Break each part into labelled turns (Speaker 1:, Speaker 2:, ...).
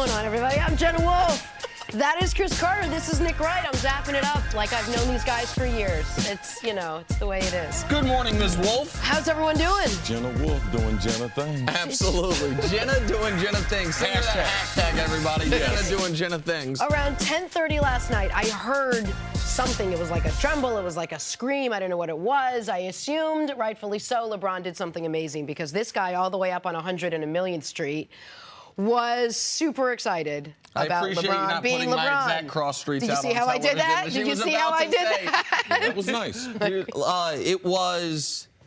Speaker 1: going on, everybody? I'm Jenna Wolf. That is Chris Carter. This is Nick Wright. I'm zapping it up like I've known these guys for years. It's the way it is.
Speaker 2: Good morning, Ms. Wolf.
Speaker 1: How's everyone doing?
Speaker 3: Jenna Wolf doing Jenna things.
Speaker 2: Absolutely. Jenna doing Jenna things. Hashtag everybody.
Speaker 3: Yes.
Speaker 2: Jenna doing Jenna things.
Speaker 1: Around 10:30 last night, I heard something. It was like a tremble. It was like a scream. I don't know what it was. I assumed, rightfully so, LeBron did something amazing because this guy all the way up on 100 and a Millionth Street was super excited about
Speaker 2: LeBron
Speaker 1: LeBron
Speaker 2: not
Speaker 1: being
Speaker 2: putting
Speaker 1: LeBron.
Speaker 2: my exact cross streets
Speaker 1: Did you
Speaker 2: out
Speaker 1: see
Speaker 2: on
Speaker 1: how I did that?
Speaker 2: television.
Speaker 1: Did you see how I did that?
Speaker 3: That was nice.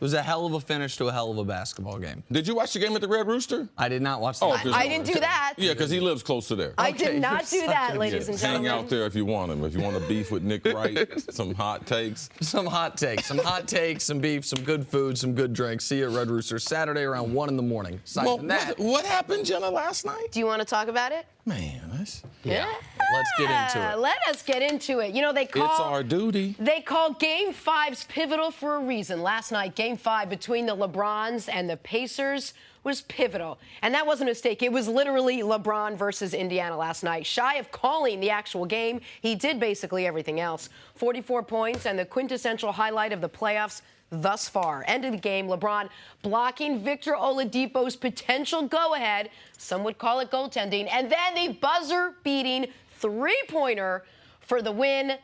Speaker 2: It was a hell of a finish to a hell of a basketball game.
Speaker 3: Did you watch the game at the Red Rooster?
Speaker 2: I did not watch the game.
Speaker 1: I didn't do that.
Speaker 3: Yeah, because he lives close to there.
Speaker 1: I did not do that, ladies and
Speaker 3: Hang
Speaker 1: gentlemen.
Speaker 3: out there if you want him. If you want to beef with Nick Wright, some hot takes.
Speaker 2: Some hot takes, some beef, some good food, some good drinks. See you at Red Rooster Saturday around 1 in the morning. Aside
Speaker 3: Well,
Speaker 2: from that,
Speaker 3: what happened, Jenna, last night?
Speaker 1: Do you want to talk about it?
Speaker 3: Man, that's...
Speaker 2: yeah, let's get into it.
Speaker 1: Let us get into it. You know,
Speaker 3: It's our duty.
Speaker 1: They call Game 5's pivotal for a reason. Last night, Game 5 between the LeBrons and the Pacers was pivotal. And that wasn't a mistake. It was literally LeBron versus Indiana last night. Shy of calling the actual game, he did basically everything else. 44 points and the quintessential highlight of the playoffs thus far. End of the game, LeBron blocking Victor Oladipo's potential go-ahead. Some would call it goaltending. And then the buzzer-beating three-pointer for the win.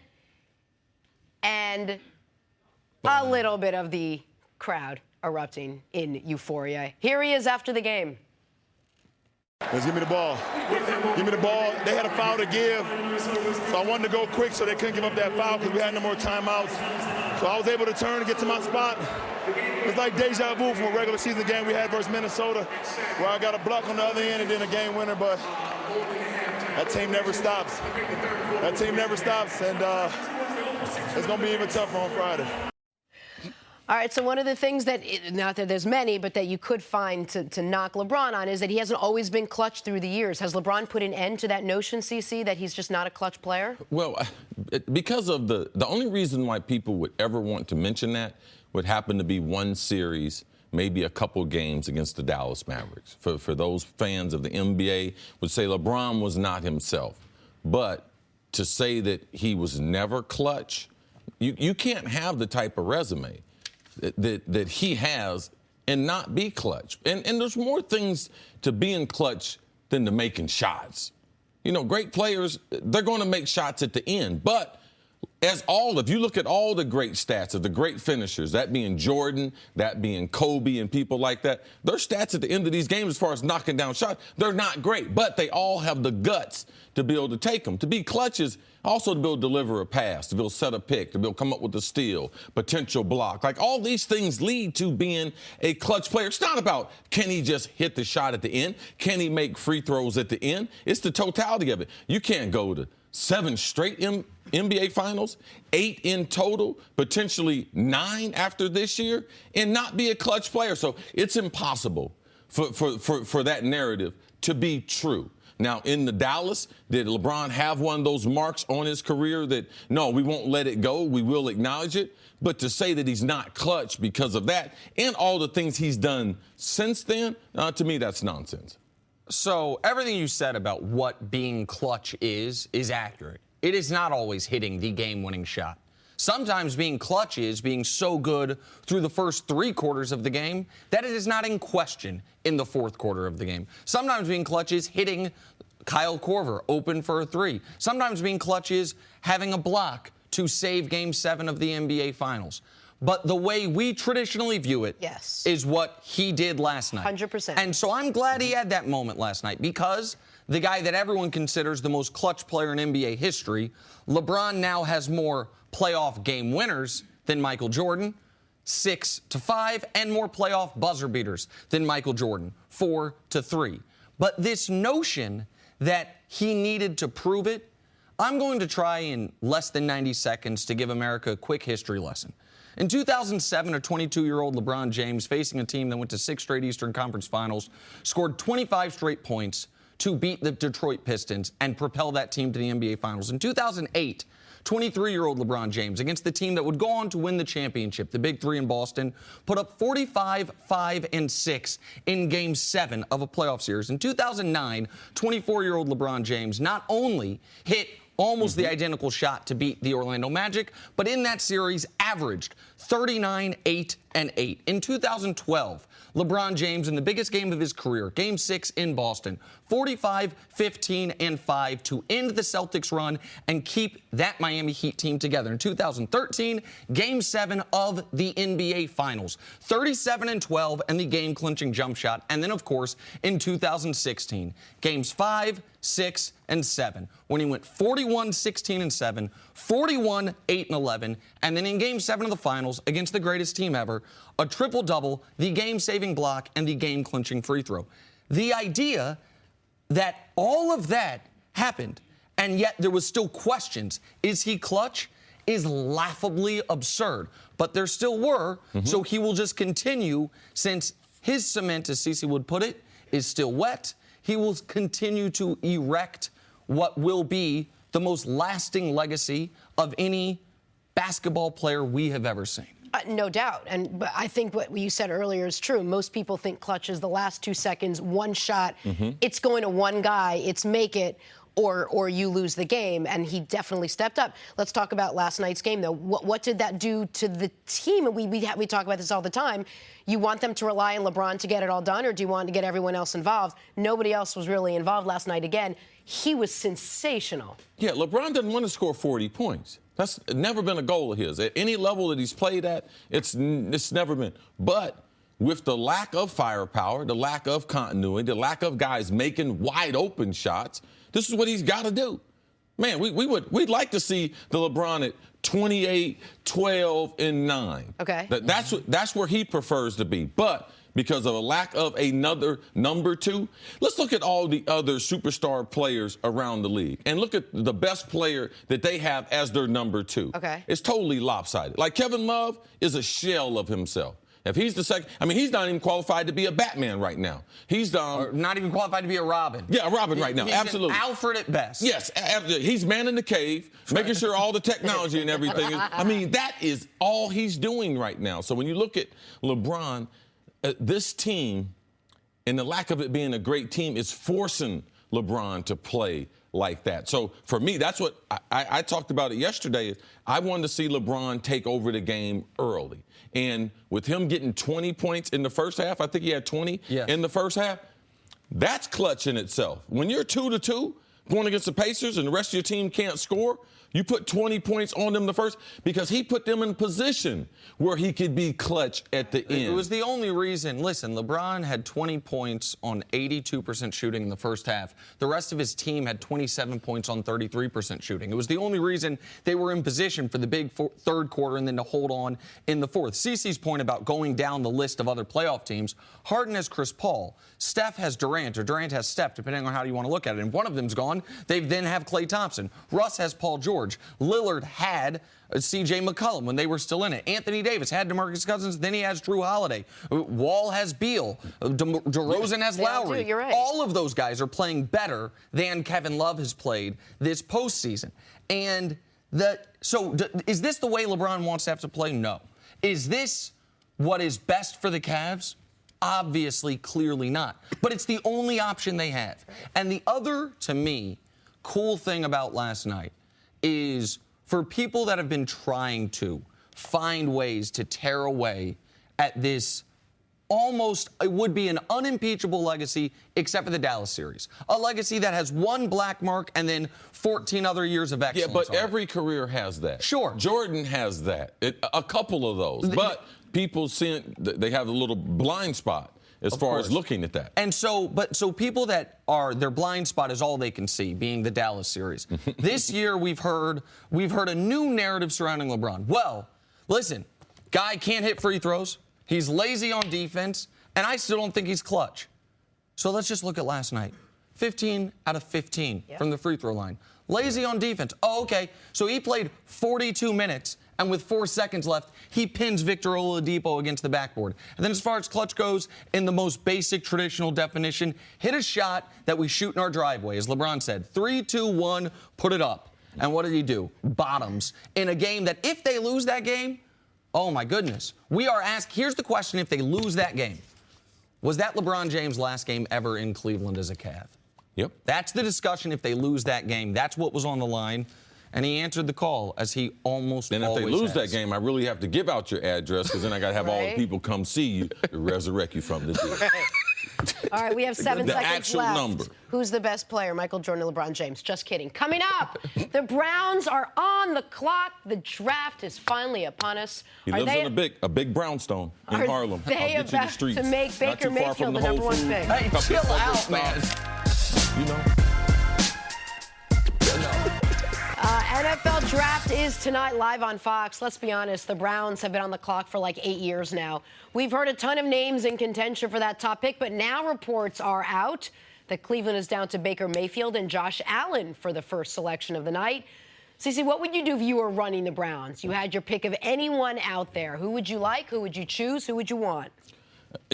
Speaker 1: And a little bit of the crowd erupting in euphoria. Here he is after the game.
Speaker 4: Let's give me the ball. Give me the ball. They had a foul to give, so I wanted to go quick so they couldn't give up that foul because we had no more timeouts. So I was able to turn and get to my spot. It's like deja vu from a regular season game we had versus Minnesota, where I got a block on the other end and then a game winner, but that team never stops. That team never stops, and it's going to be even tougher on Friday.
Speaker 1: All right, so one of the things that, not that there's many, but that you could find to knock LeBron on is that he hasn't always been clutch through the years. Has LeBron put an end to that notion, CC, that he's just not a clutch player?
Speaker 3: Well, because of the only reason why people would ever want to mention that would happen to be one series, maybe a couple games against the Dallas Mavericks. For those fans of the NBA would say LeBron was not himself. But to say that he was never clutch, you can't have the type of resume that he has and not be clutch. And there's more things to being clutch than to making shots. You know, great players, they're going to make shots at the end. But if you look at all the great stats of the great finishers, that being Jordan, that being Kobe and people like that, their stats at the end of these games as far as knocking down shots, they're not great. But they all have the guts to be able to take them. To be clutch is also to be able to deliver a pass, to be able to set a pick, to be able to come up with a steal, potential block. Like all these things lead to being a clutch player. It's not about can he just hit the shot at the end? Can he make free throws at the end? It's the totality of it. You can't go to 7 straight NBA Finals, 8 in total, potentially 9 after this year, and not be a clutch player. So it's impossible for that narrative to be true. Now, in the Dallas, did LeBron have one of those marks on his career that, no, we won't let it go, we will acknowledge it? But to say that he's not clutch because of that and all the things he's done since then, to me, that's nonsense.
Speaker 2: So everything you said about what being clutch is accurate. It is not always hitting the game-winning shot. Sometimes being clutch is being so good through the first 3 quarters of the game that it is not in question in the 4th quarter of the game. Sometimes being clutch is hitting Kyle Korver open for a 3. Sometimes being clutch is having a block to save Game 7 of the NBA Finals. But the way we traditionally view it is what he did last night.
Speaker 1: 100%.
Speaker 2: And so I'm glad he had that moment last night because the guy that everyone considers the most clutch player in NBA history, LeBron now has more playoff game winners than Michael Jordan, 6-5, and more playoff buzzer beaters than Michael Jordan, 4-3. But this notion that he needed to prove it, I'm going to try in less than 90 seconds to give America a quick history lesson. In 2007, a 22-year-old LeBron James, facing a team that went to 6 straight Eastern Conference Finals, scored 25 straight points to beat the Detroit Pistons and propel that team to the NBA Finals. In 2008, 23-year-old LeBron James, against the team that would go on to win the championship, the Big Three in Boston, put up 45, 5, and 6 in Game 7 of a playoff series. In 2009, 24-year-old LeBron James not only hit almost the identical shot to beat the Orlando Magic, but in that series averaged 39, 8, and 8. In 2012, LeBron James, in the biggest game of his career, Game 6 in Boston, 45, 15, and 5 to end the Celtics run and keep that Miami Heat team together. In 2013, Game 7 of the NBA Finals, 37 and 12 and the game-clinching jump shot. And then, of course, in 2016, Games 5, 6, and 7, when he went 41, 16, and 7, 41, 8, and 11, and then in Game 7 of the Finals against the greatest team ever, a triple-double, the game-saving block, and the game-clinching free throw. The idea that all of that happened, and yet there was still questions, is he clutch, is laughably absurd. But there still were, so he will just continue, since his cement, as Cece would put it, is still wet. He will continue to erect what will be the most lasting legacy of any basketball player we have ever seen.
Speaker 1: No doubt. But I think what you said earlier is true. Most people think clutch is the last 2 seconds, one shot. It's going to one guy. It's make it or you lose the game. And he definitely stepped up. Let's talk about last night's game, though. What did that do to the team? And we talk about this all the time. You want them to rely on LeBron to get it all done, or do you want to get everyone else involved? Nobody else was really involved last night. Again, he was sensational.
Speaker 3: Yeah, LeBron doesn't want to score 40 points. That's never been a goal of his. At any level that he's played at, it's never been. But with the lack of firepower, the lack of continuity, the lack of guys making wide open shots, this is what he's got to do. Man, we'd like to see the LeBron at 28, 12, and 9.
Speaker 1: Okay.
Speaker 3: That's where he prefers to be. But because of a lack of another number 2, let's look at all the other superstar players around the league and look at the best player that they have as their number 2.
Speaker 1: Okay.
Speaker 3: It's totally lopsided. Like Kevin Love is a shell of himself. If he's the second, I mean, he's not even qualified to be a Batman right now. He's
Speaker 2: or not even qualified to be a Robin.
Speaker 3: Yeah, a Robin right now.
Speaker 2: He's
Speaker 3: absolutely.
Speaker 2: An Alfred at best.
Speaker 3: Yes, he's man in the cave, making sure all the technology and everything is. I mean, that is all he's doing right now. So when you look at LeBron, this team, and the lack of it being a great team, is forcing LeBron to play like that. So for me, that's what I talked about it yesterday. I wanted to see LeBron take over the game early. And with him getting 20 points in the first half, I think he had 20 in the first half, that's clutch in itself. When you're 2-2 going against the Pacers and the rest of your team can't score, you put 20 points on them the first, because he put them in a position where he could be clutch at the end.
Speaker 2: It was the only reason. Listen, LeBron had 20 points on 82% shooting in the first half. The rest of his team had 27 points on 33% shooting. It was the only reason they were in position for the big third quarter and then to hold on in the fourth. Cece's point about going down the list of other playoff teams, Harden has Chris Paul, Steph has Durant, or Durant has Steph, depending on how you want to look at it. And one of them's gone. They then have Klay Thompson. Russ has Paul George. Lillard had C.J. McCollum when they were still in it. Anthony Davis had DeMarcus Cousins. Then he has Drew Holiday. Wall has Beal. DeRozan has Lowry.
Speaker 1: You're right.
Speaker 2: All of those guys are playing better than Kevin Love has played this postseason. And is this the way LeBron wants to have to play? No. Is this what is best for the Cavs? Obviously, clearly not. But it's the only option they have. And the other, to me, cool thing about last night is for people that have been trying to find ways to tear away at this almost, it would be an unimpeachable legacy except for the Dallas series. A legacy that has one black mark and then 14 other years of excellence.
Speaker 3: Yeah, but every career has that.
Speaker 2: Sure.
Speaker 3: Jordan has that. A couple of those. But people they have a little blind spot as far as looking at that.
Speaker 2: And so people that their blind spot is all they can see, being the Dallas series. This year we've heard a new narrative surrounding LeBron. Well, listen, guy can't hit free throws. He's lazy on defense, and I still don't think he's clutch. So let's just look at last night. 15 out of 15 from the free throw line. Lazy on defense. Oh, okay. So he played 42 minutes, and with 4 seconds left, he pins Victor Oladipo against the backboard. And then as far as clutch goes, in the most basic traditional definition, hit a shot that we shoot in our driveway, as LeBron said. 3, 2, 1, put it up. And what did he do? Bottoms in a game that if they lose that game, oh my goodness. We are asked, here's the question if they lose that game. Was that LeBron James' last game ever in Cleveland as a Cav?
Speaker 3: Yep.
Speaker 2: That's the discussion if they lose that game. That's what was on the line. And he answered the call as he almost
Speaker 3: then
Speaker 2: always
Speaker 3: if they lose
Speaker 2: has.
Speaker 3: that game, I really have to give out your address because then I got to have all the people come see you to resurrect you from the dead.
Speaker 1: All right, we have 7 seconds
Speaker 3: actual
Speaker 1: left.
Speaker 3: number.
Speaker 1: Who's the best player, Michael Jordan or LeBron James? Just kidding. Coming up, the Browns are on the clock. The draft is finally upon us.
Speaker 3: He lives in a big brownstone in Harlem.
Speaker 1: Are they
Speaker 3: I'll get you the
Speaker 1: about
Speaker 3: streets.
Speaker 1: to make
Speaker 3: Not
Speaker 1: Baker
Speaker 3: too far from
Speaker 1: Mayfield the number
Speaker 3: Whole
Speaker 1: one
Speaker 3: Foods.
Speaker 1: pick?
Speaker 2: Hey,
Speaker 3: Couple
Speaker 2: chill
Speaker 3: of other
Speaker 2: out, man.
Speaker 3: stops. You know.
Speaker 1: NFL draft is tonight live on Fox. Let's be honest, the Browns have been on the clock for like 8 years now. We've heard a ton of names in contention for that top pick, but now reports are out that Cleveland is down to Baker Mayfield and Josh Allen for the first selection of the night. Cece, what would you do if you were running the Browns? You had your pick of anyone out there. Who would you like? Who would you choose? Who would you want?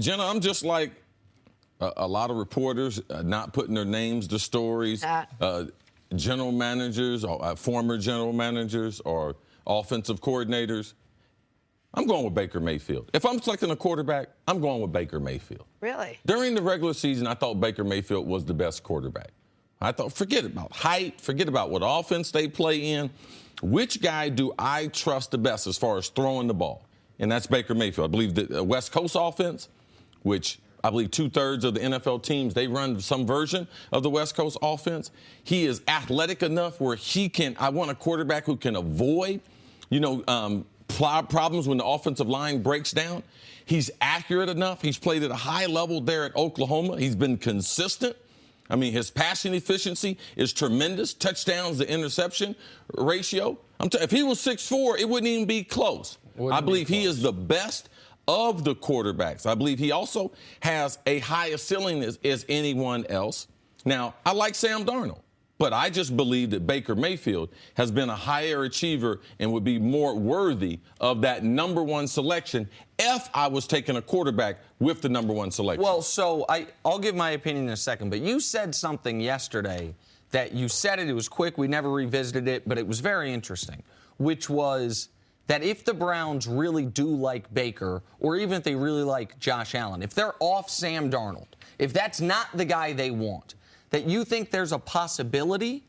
Speaker 3: Jenna, I'm just like a lot of reporters not putting their names to stories. General managers or former general managers or offensive coordinators. I'm going with Baker Mayfield. If I'm selecting a quarterback, I'm going with Baker Mayfield.
Speaker 1: Really?
Speaker 3: During the regular season, I thought Baker Mayfield was the best quarterback. I thought, forget about height, forget about what offense they play in. Which guy do I trust the best as far as throwing the ball? And that's Baker Mayfield. I believe the West Coast offense, which I believe 2/3 of the NFL teams, they run some version of the West Coast offense. He is athletic enough where I want a quarterback who can avoid, problems when the offensive line breaks down. He's accurate enough. He's played at a high level there at Oklahoma. He's been consistent. I mean, his passing efficiency is tremendous. Touchdowns to interception ratio. If he was 6'4", it wouldn't even be close. I believe he is the best of the quarterbacks. I believe he also has a higher ceiling as anyone else. Now, I like Sam Darnold, but I just believe that Baker Mayfield has been a higher achiever and would be more worthy of that number one selection if I was taking a quarterback with the number one selection.
Speaker 2: Well, so I'll give my opinion in a second, but you said something yesterday that you said it was quick. We never revisited it, but it was very interesting, which was that if the Browns really do like Baker, or even if they really like Josh Allen, if they're off Sam Darnold, if that's not the guy they want, that you think there's a possibility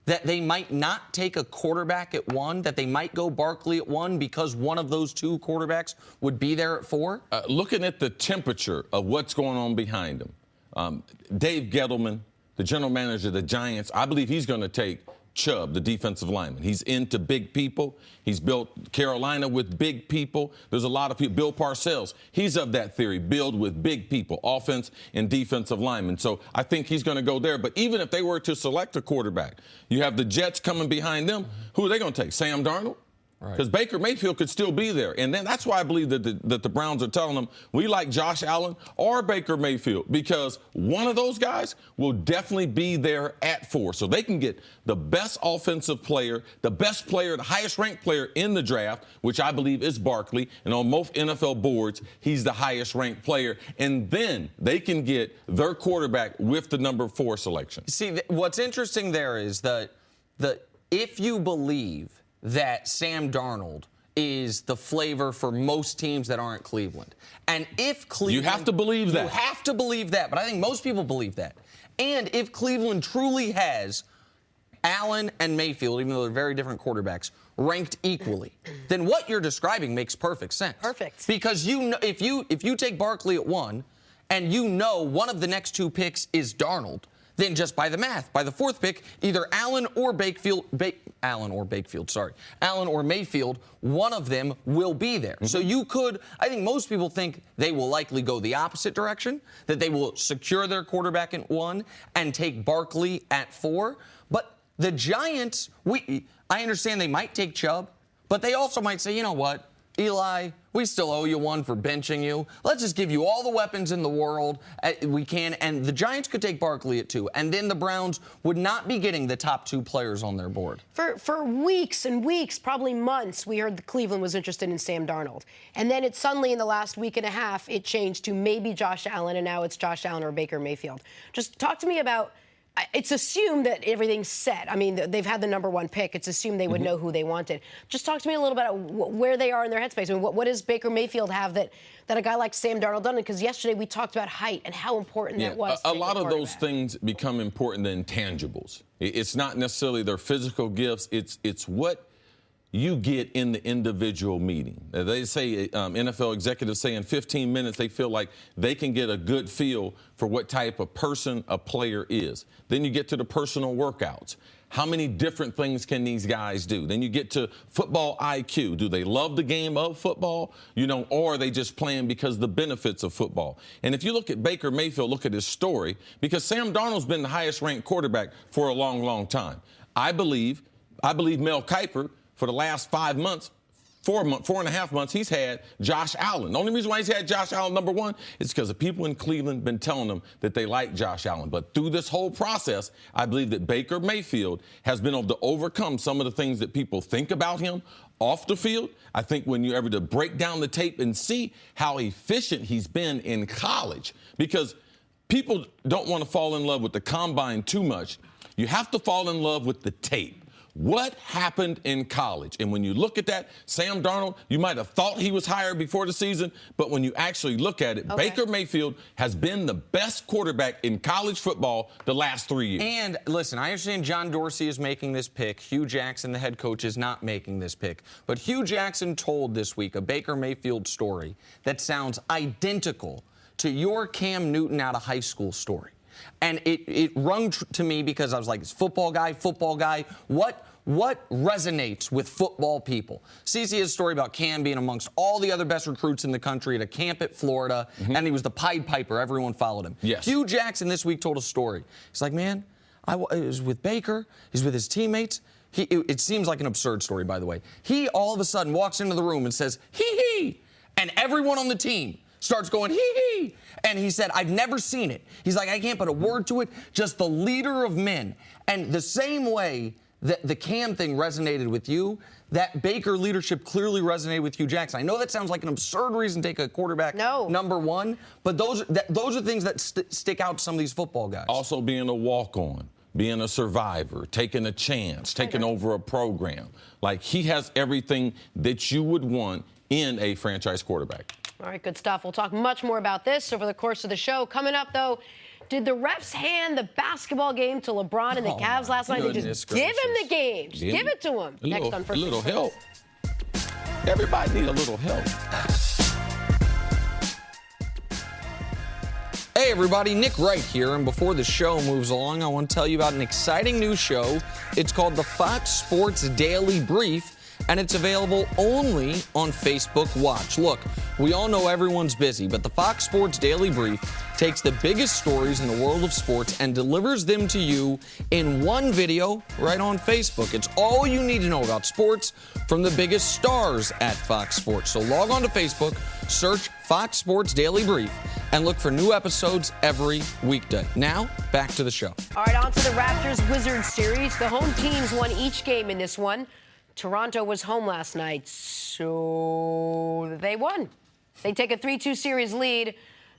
Speaker 2: that they might not take a quarterback at 1, that they might go Barkley at 1 because one of those two quarterbacks would be there at 4?
Speaker 3: Looking at the temperature of what's going on behind them, Dave Gettleman, the general manager of the Giants, I believe he's going to take Chubb, the defensive lineman. He's into big people. He's built Carolina with big people. There's a lot of people. Bill Parcells, he's of that theory, build with big people, offense and defensive linemen. So I think he's going to go there. But even if they were to select a quarterback, you have the Jets coming behind them. Who are they going to take? Sam Darnold? Because Baker Mayfield could still be there. And then that's why I believe that the Browns are telling them we like Josh Allen or Baker Mayfield, because one of those guys will definitely be there at 4. So they can get the best offensive player, the best player, the highest ranked player in the draft, which I believe is Barkley. And on most NFL boards, he's the highest ranked player. And then they can get their quarterback with the number 4 selection.
Speaker 2: See, what's interesting there is that if you believe that Sam Darnold is the flavor for most teams that aren't Cleveland. And if Cleveland...
Speaker 3: You have to believe that.
Speaker 2: You have to believe that, but I think most people believe that. And if Cleveland truly has Allen and Mayfield, even though they're very different quarterbacks, ranked equally, then what you're describing makes perfect sense.
Speaker 1: Perfect.
Speaker 2: Because if you take Barkley at 1 and you know one of the next 2 picks is Darnold, then just by the math, by the 4th pick, either Allen or Mayfield, one of them will be there. So you could, I think most people think they will likely go the opposite direction, that they will secure their quarterback at 1 and take Barkley at 4. But the Giants, I understand they might take Chubb, but they also might say, you know what, Eli, we still owe you one for benching you. Let's just give you all the weapons in the world we can. And the Giants could take Barkley at 2. And then the Browns would not be getting the top 2 players on their board.
Speaker 1: For weeks and weeks, probably months, we heard that Cleveland was interested in Sam Darnold. And then it suddenly, in the last week and a half, it changed to maybe Josh Allen, and now it's Josh Allen or Baker Mayfield. Just talk to me about it's assumed that everything's set. I mean, they've had the #1 pick. It's assumed they would know who they wanted. Just talk to me a little bit about where they are in their headspace. I mean, what does Baker Mayfield have that a guy like Sam Darnold doesn't? Because yesterday we talked about height and how important that was.
Speaker 3: A lot of those things become important than intangibles. It's not necessarily their physical gifts. It's what you get in the individual meeting. They say, NFL executives say in 15 minutes they feel like they can get a good feel for what type of person a player is. Then you get to the personal workouts. How many different things can these guys do? Then you get to football IQ. Do they love the game of football? Or are they just playing because of the benefits of football? And if you look at Baker Mayfield, look at his story, because Sam Darnold's been the highest ranked quarterback for a long, long time. I believe Mel Kiper, for the last 5 months, 4.5 months, he's had Josh Allen. The only reason why he's had Josh Allen #1 is because the people in Cleveland been telling him that they like Josh Allen. But through this whole process, I believe that Baker Mayfield has been able to overcome some of the things that people think about him off the field. I think when you're able to break down the tape and see how efficient he's been in college, because people don't want to fall in love with the combine too much. You have to fall in love with the tape. What happened in college? And when you look at that, Sam Darnold, you might have thought he was hired before the season, but when you actually look at it, Baker Mayfield has been the best quarterback in college football the last 3 years.
Speaker 2: And listen, I understand John Dorsey is making this pick. Hugh Jackson, the head coach, is not making this pick. But Hugh Jackson told this week a Baker Mayfield story that sounds identical to your Cam Newton out of high school story. And it rung to me because I was like, football guy. What resonates with football people? CC has a story about Cam being amongst all the other best recruits in the country at a camp at Florida, and he was the Pied Piper. Everyone followed him.
Speaker 3: Yes.
Speaker 2: Hugh Jackson this week told a story. He's like, man, I was with Baker. He's with his teammates. It seems like an absurd story, by the way. He all of a sudden walks into the room and says, hee-hee, and everyone on the team starts going, hee-hee. And he said, I've never seen it. He's like, I can't put a word to it, just the leader of men. And the same way that the Cam thing resonated with you, that Baker leadership clearly resonated with Hugh Jackson. I know that sounds like an absurd reason to take a quarterback #1, but those are things that stick out to some of these football guys.
Speaker 3: Also being a walk-on, being a survivor, taking a chance, taking over a program. Like, he has everything that you would want in a franchise quarterback.
Speaker 1: All right, good stuff. We'll talk much more about this over the course of the show. Coming up, though, did the refs hand the basketball game to LeBron and the Cavs last night? They just give him the game. Just give it to him. Next on First
Speaker 3: A little
Speaker 1: Things
Speaker 3: help.
Speaker 1: First.
Speaker 3: Everybody need a little help.
Speaker 2: Hey everybody, Nick Wright here, and before the show moves along, I want to tell you about an exciting new show. It's called the Fox Sports Daily Brief, and it's available only on Facebook Watch. Look, we all know everyone's busy, but the Fox Sports Daily Brief takes the biggest stories in the world of sports and delivers them to you in one video right on Facebook. It's all you need to know about sports from the biggest stars at Fox Sports. So log on to Facebook, search Fox Sports Daily Brief, and look for new episodes every weekday. Now, back to the show.
Speaker 1: All right, on to the Raptors-Wizards series. The home teams won each game in this one. Toronto was home last night, so they won. They take a 3-2 series lead.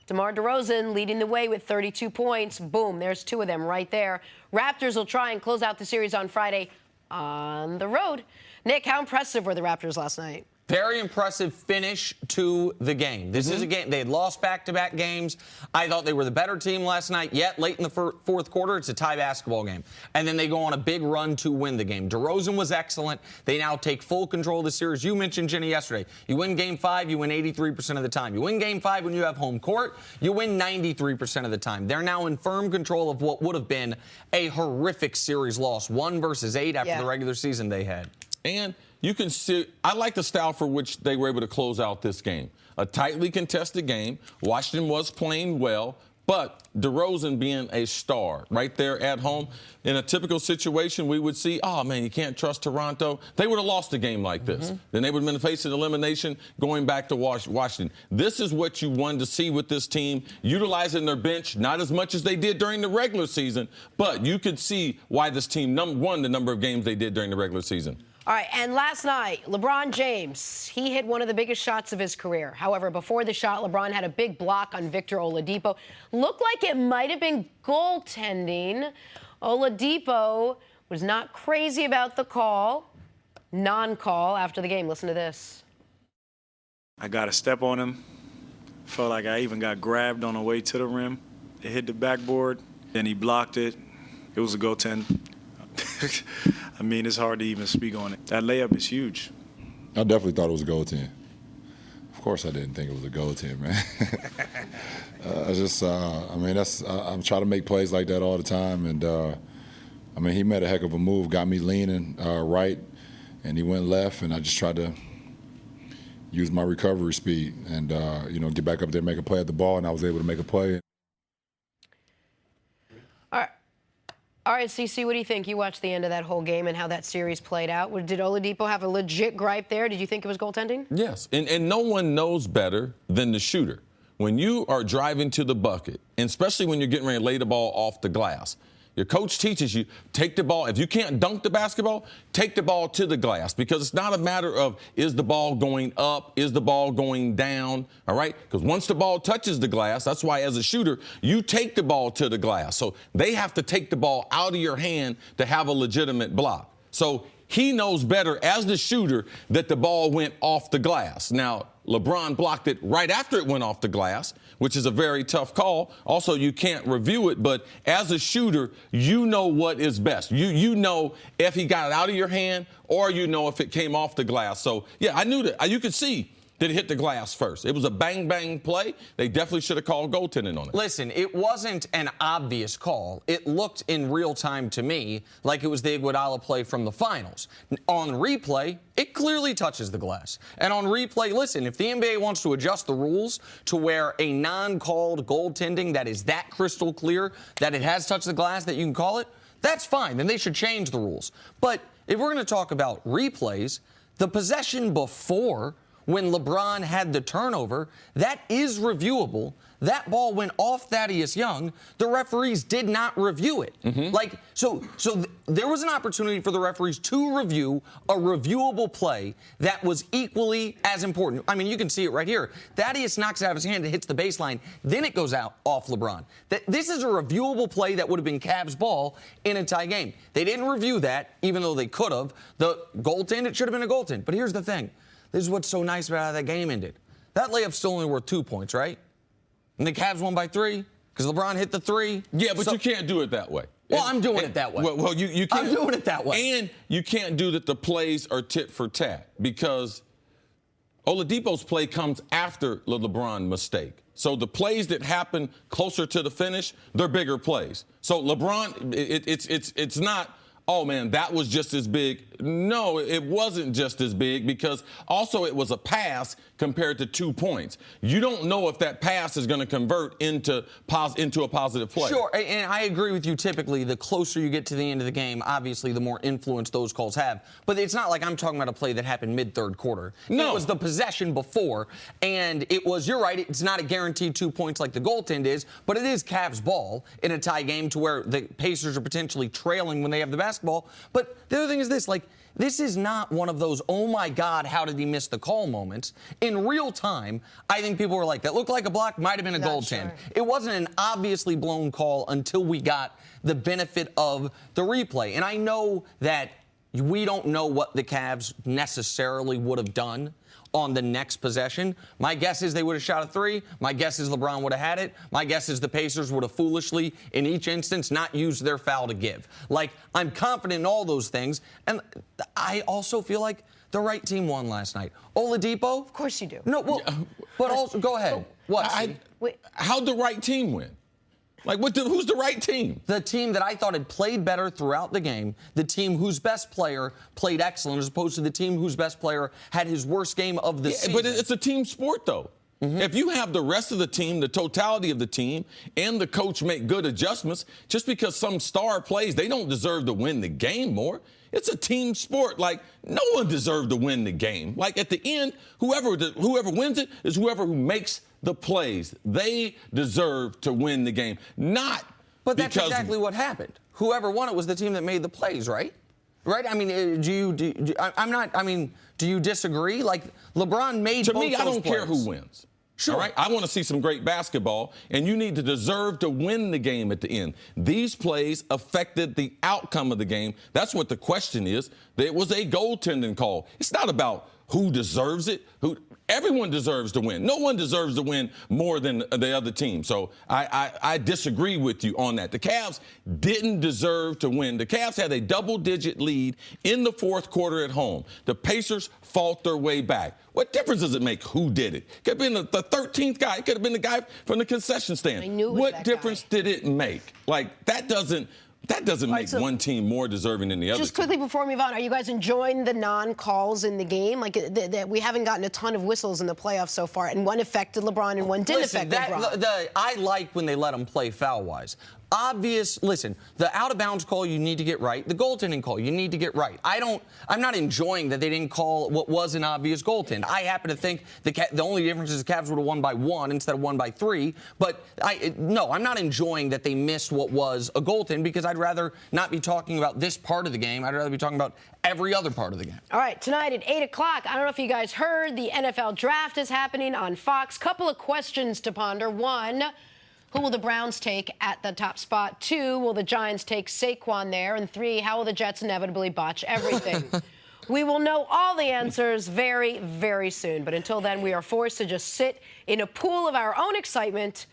Speaker 1: DeMar DeRozan leading the way with 32 points. Boom, there's 2 of them right there. Raptors will try and close out the series on Friday on the road. Nick, how impressive were the Raptors last night?
Speaker 2: Very impressive finish to the game. This is a game. They had lost back-to-back games. I thought they were the better team last night. Yet, late in the fourth quarter, it's a tie basketball game. And then they go on a big run to win the game. DeRozan was excellent. They now take full control of the series. You mentioned, Jenny, yesterday. You win Game 5, you win 83% of the time. You win Game 5 when you have home court, you win 93% of the time. They're now in firm control of what would have been a horrific series loss, 1 versus 8 after the regular season they had.
Speaker 3: And you can see, I like the style for which they were able to close out this game. A tightly contested game. Washington was playing well, but DeRozan being a star right there at home. In a typical situation, we would see, oh, man, you can't trust Toronto. They would have lost a game like this. Then they would have been facing elimination going back to Washington. This is what you wanted to see with this team, utilizing their bench, not as much as they did during the regular season, but you could see why this team won the number of games they did during the regular season.
Speaker 1: All right, and last night, LeBron James, he hit one of the biggest shots of his career. However, before the shot, LeBron had a big block on Victor Oladipo. Looked like it might have been goaltending. Oladipo was not crazy about the call, non-call after the game. Listen to this.
Speaker 5: I got a step on him. Felt like I even got grabbed on the way to the rim. It hit the backboard, then he blocked it. It was a goaltend. I mean, it's hard to even speak on it. That layup is huge.
Speaker 6: I definitely thought it was a goaltend. Of course I didn't think it was a goaltend, man. I'm trying to make plays like that all the time. And, he made a heck of a move, got me leaning right, and he went left, and I just tried to use my recovery speed and, get back up there, make a play at the ball, and I was able to make a play.
Speaker 1: All right, CC, what do you think? You watched the end of that whole game and how that series played out. Did Oladipo have a legit gripe there? Did you think it was goaltending?
Speaker 3: Yes, and no one knows better than the shooter. When you are driving to the bucket, and especially when you're getting ready to lay the ball off the glass, your coach teaches you, take the ball. If you can't dunk the basketball, take the ball to the glass, because it's not a matter of is the ball going up, is the ball going down, all right? Because once the ball touches the glass, that's why as a shooter, you take the ball to the glass. So they have to take the ball out of your hand to have a legitimate block. So he knows better as the shooter that the ball went off the glass. Now, LeBron blocked it right after it went off the glass, which is a very tough call. Also, you can't review it, but as a shooter, you know what is best. You know if he got it out of your hand or you know if it came off the glass. So, yeah, I knew that. You could see that it hit the glass first. It was a bang-bang play. They definitely should have called goaltending on it.
Speaker 2: Listen, it wasn't an obvious call. It looked in real time to me like it was the Iguodala play from the finals. On replay, it clearly touches the glass. And on replay, listen, if the NBA wants to adjust the rules to where a non-called goaltending that is that crystal clear that it has touched the glass that you can call it, that's fine. Then they should change the rules. But if we're going to talk about replays, the possession before, when LeBron had the turnover, that is reviewable. That ball went off Thaddeus Young. The referees did not review it. So there was an opportunity for the referees to review a reviewable play that was equally as important. I mean, you can see it right here. Thaddeus knocks it out of his hand and hits the baseline. Then it goes out off LeBron. This is a reviewable play that would have been Cavs' ball in a tie game. They didn't review that, even though they could have. The goaltend, it should have been a goaltend. But here's the thing. This is what's so nice about how that game ended. That layup's still only worth 2 points, right? And the Cavs won by 3 because LeBron hit the 3.
Speaker 3: Yeah, but you can't do it that way.
Speaker 2: Well, I'm doing it that way.
Speaker 3: Well, you can't.
Speaker 2: I'm doing it that way.
Speaker 3: And you can't do that the plays are tit for tat because Oladipo's play comes after the LeBron mistake. So the plays that happen closer to the finish, they're bigger plays. So LeBron, it's not, oh, man, that was just as big. No, it wasn't just as big because also it was a pass compared to 2 points. You don't know if that pass is going to convert into a positive play.
Speaker 2: Sure, and I agree with you. Typically, the closer you get to the end of the game, obviously, the more influence those calls have. But it's not like I'm talking about a play that happened mid-third quarter.
Speaker 3: No.
Speaker 2: It was the possession before, and it was, you're right, it's not a guaranteed 2 points like the goaltend is, but it is Cavs' ball in a tie game to where the Pacers are potentially trailing when they have the basketball. But the other thing is this, this is not one of those, oh, my God, how did he miss the call moments. In real time, I think people were like, that looked like a block, might have been a goaltend. Sure. It wasn't an obviously blown call until we got the benefit of the replay. And I know that we don't know what the Cavs necessarily would have done on the next possession. My guess is they would have shot a 3. My guess is LeBron would have had it. My guess is the Pacers would have foolishly, in each instance, not used their foul to give. I'm confident in all those things. And I also feel like the right team won last night. Oladipo?
Speaker 1: Of course you do.
Speaker 2: No, well, but also, go ahead. What?
Speaker 3: How'd the right team win? Who's the right team?
Speaker 2: The team that I thought had played better throughout the game, the team whose best player played excellent, as opposed to the team whose best player had his worst game of the season.
Speaker 3: But it's a team sport, though. Mm-hmm. If you have the rest of the team, the totality of the team, and the coach make good adjustments, just because some star plays, they don't deserve to win the game more. It's a team sport. No one deserved to win the game. At the end, whoever wins it is whoever who makes the plays. They deserve to win the game, not
Speaker 2: But that's exactly what happened. Whoever won it was the team that made the plays, right? Right? I mean, do you disagree? LeBron made both those plays.
Speaker 3: To me, I don't care who wins.
Speaker 2: Sure.
Speaker 3: All right? I want to see some great basketball, and you need to deserve to win the game at the end. These plays affected the outcome of the game. That's what the question is. It was a goaltending call. It's not about who deserves it. Everyone deserves to win. No one deserves to win more than the other team. So I disagree with you on that. The Cavs didn't deserve to win. The Cavs had a double-digit lead in the fourth quarter at home. The Pacers fought their way back. What difference does it make who did it? Could have been the 13th guy. It could have been the guy from the concession stand.
Speaker 1: I knew it was
Speaker 3: what
Speaker 1: that
Speaker 3: difference
Speaker 1: guy.
Speaker 3: did it make? Like, that doesn't make
Speaker 1: so
Speaker 3: one team more deserving than the other.
Speaker 1: Just quickly before we move on, are you guys enjoying the non-calls in the game? Like, we haven't gotten a ton of whistles in the playoffs so far, and one affected LeBron and one didn't affect LeBron.
Speaker 2: I like when they let them play foul-wise. Listen, the out-of-bounds call you need to get right. The goaltending call you need to get right. I'm not enjoying that they didn't call what was an obvious goaltend. I happen to think the only difference is the Cavs would have won by 1 instead of 1 by 3. But I'm not enjoying that they missed what was a goaltend, because I'd rather not be talking about this part of the game. I'd rather be talking about every other part of the game.
Speaker 1: All right, tonight at 8 o'clock, I don't know if you guys heard, the NFL draft is happening on Fox. Couple of questions to ponder. 1, who will the Browns take at the top spot? 2, will the Giants take Saquon there? And 3, how will the Jets inevitably botch everything? We will know all the answers very, very soon. But until then, we are forced to just sit in a pool of our own excitement.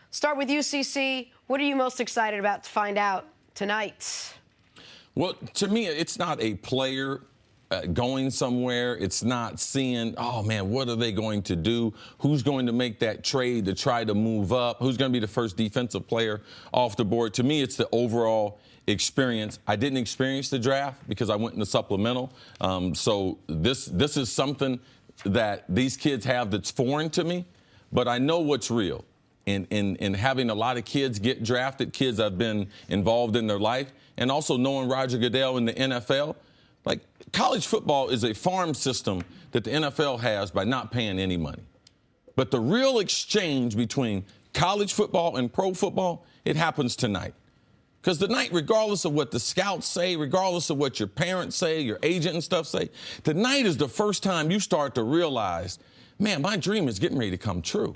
Speaker 1: Start with you, CC. What are you most excited about to find out tonight?
Speaker 3: Well, to me, it's not a player going somewhere. It's not seeing, oh, man, what are they going to do? Who's going to make that trade to try to move up? Who's going to be the first defensive player off the board? To me, it's the overall experience. I didn't experience the draft because I went in the supplemental. So this is something that these kids have that's foreign to me, but I know what's real. In having a lot of kids get drafted, kids I've been involved in their life, and also knowing Roger Goodell in the NFL, like, college football is a farm system that the NFL has by not paying any money. But the real exchange between college football and pro football, it happens tonight. Because tonight, regardless of what the scouts say, regardless of what your parents say, your agent and stuff say, tonight is the first time you start to realize, man, my dream is getting ready to come true.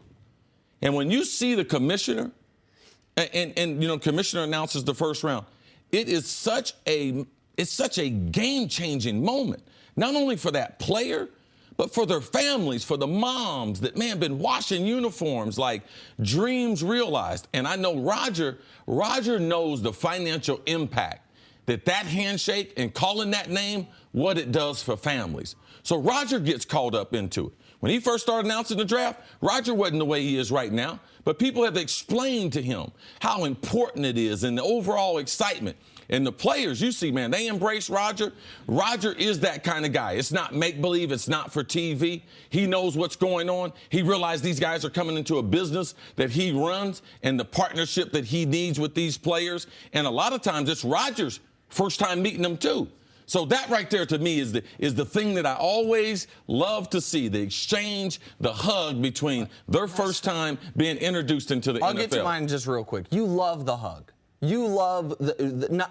Speaker 3: And when you see the commissioner, and commissioner announces the first round, it is such a game-changing moment, not only for that player, but for their families, for the moms that, man, been washing uniforms like dreams realized. And I know Roger knows the financial impact that handshake and calling that name, what it does for families. So Roger gets caught up into it. When he first started announcing the draft, Roger wasn't the way he is right now, but people have explained to him how important it is and the overall excitement. And the players, you see, man, they embrace Roger. Roger is that kind of guy. It's not make-believe. It's not for TV. He knows what's going on. He realized these guys are coming into a business that he runs and the partnership that he needs with these players. And a lot of times it's Roger's first time meeting them, too. So that right there to me is the thing that I always love to see, the exchange, the hug between their first time being introduced into the NFL.
Speaker 2: I'll get to mine just real quick. You love the hug. You love